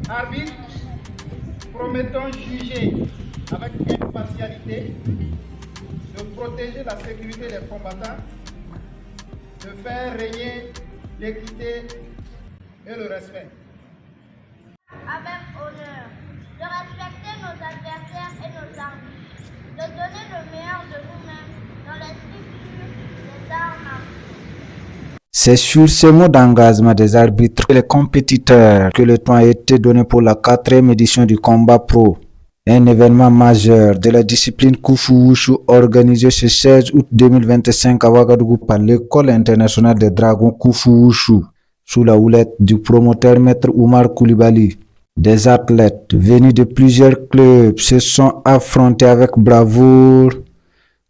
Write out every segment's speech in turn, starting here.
Arbitre, promettons juger avec impartialité, de protéger la sécurité des combattants, de faire régner l'équité et le respect. Avec honneur, de respecter nos adversaires et nos arbitres, de donner le meilleur de nous-mêmes dans l'esprit pur des armes à feu. C'est sur ces mots d'engagement des arbitres et les compétiteurs que le temps a été donné pour la 4e édition du combat pro. Un événement majeur de la discipline Kung-Fu Wushu organisé ce 16 août 2025 à Ouagadougou par l'École internationale des dragons Kung-Fu Wushu sous la houlette du promoteur Maître Oumar Koulibaly. Des athlètes venus de plusieurs clubs se sont affrontés avec bravoure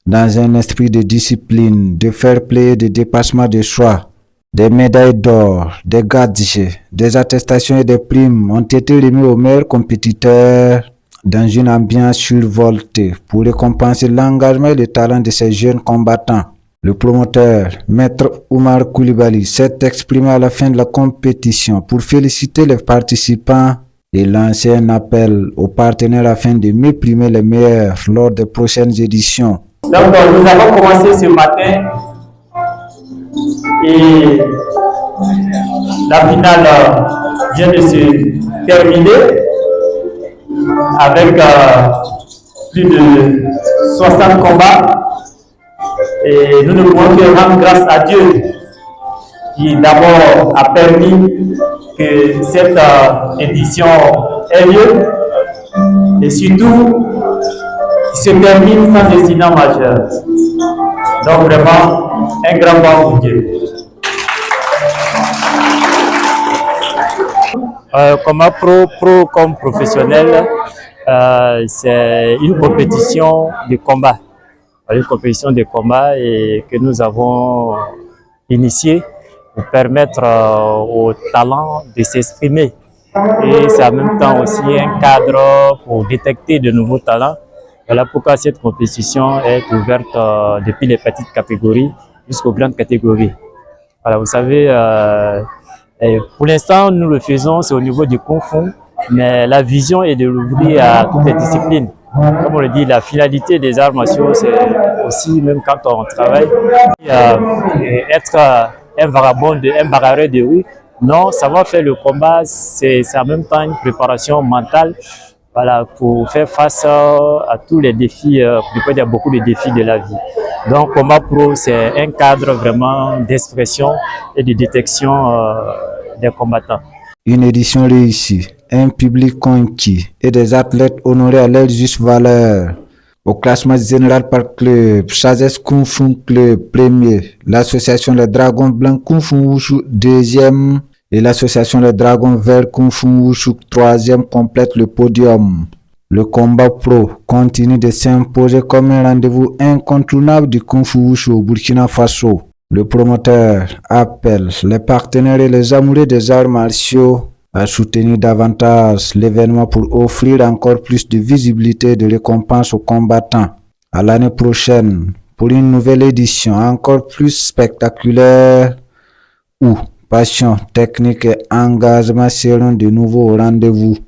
dans un esprit de discipline, de fair play et de dépassement de soi. Des médailles d'or, des gadgets, des attestations et des primes ont été remis aux meilleurs compétiteurs dans une ambiance survoltée pour récompenser l'engagement et le talent de ces jeunes combattants. Le promoteur, Maître Oumar Koulibaly, s'est exprimé à la fin de la compétition pour féliciter les participants et lancer un appel aux partenaires afin de mieux primer les meilleurs lors des prochaines éditions. Donc nous avons commencé ce matin et la finale vient de se terminer avec plus de 60 combats et nous ne pouvons que rendre grâce à Dieu qui d'abord a permis que cette édition ait lieu et surtout qui se termine sans incident majeur. Donc vraiment un grand bravo pour Dieu. Combat pro comme professionnel, c'est une compétition de combat. Une compétition de combat et que nous avons initiée pour permettre aux talents de s'exprimer. Et c'est en même temps aussi un cadre pour détecter de nouveaux talents. Voilà pourquoi cette compétition est ouverte depuis les petites catégories jusqu'aux grandes catégories. Voilà, vous savez, pour l'instant, nous le faisons, c'est au niveau du Kung Fu, mais la vision est de l'ouvrir à toutes les disciplines. Comme on le dit, la finalité des arts martiaux, c'est aussi, même quand on travaille, être un vagabond, un bagarreur de rue. Non, savoir faire le combat, c'est en même temps une préparation mentale, voilà, pour faire face à tous les défis, il y a beaucoup de défis de la vie. Donc, combat pro, c'est un cadre vraiment d'expression et de détection des combattants. Une édition réussie, un public conquis et des athlètes honorés à leur juste valeur. Au classement général par club, Chazes Kung Fu Club premier, l'association Les Dragons Blancs Kung Fu Wushu deuxième et l'association Les Dragons Verts Kung Fu Wushu troisième complètent le podium. Le combat pro continue de s'imposer comme un rendez-vous incontournable du Kung Fu Wushu au Burkina Faso. Le promoteur appelle les partenaires et les amoureux des arts martiaux à soutenir davantage l'événement pour offrir encore plus de visibilité et de récompense aux combattants. À l'année prochaine pour une nouvelle édition encore plus spectaculaire où passion, technique et engagement seront de nouveau au rendez-vous.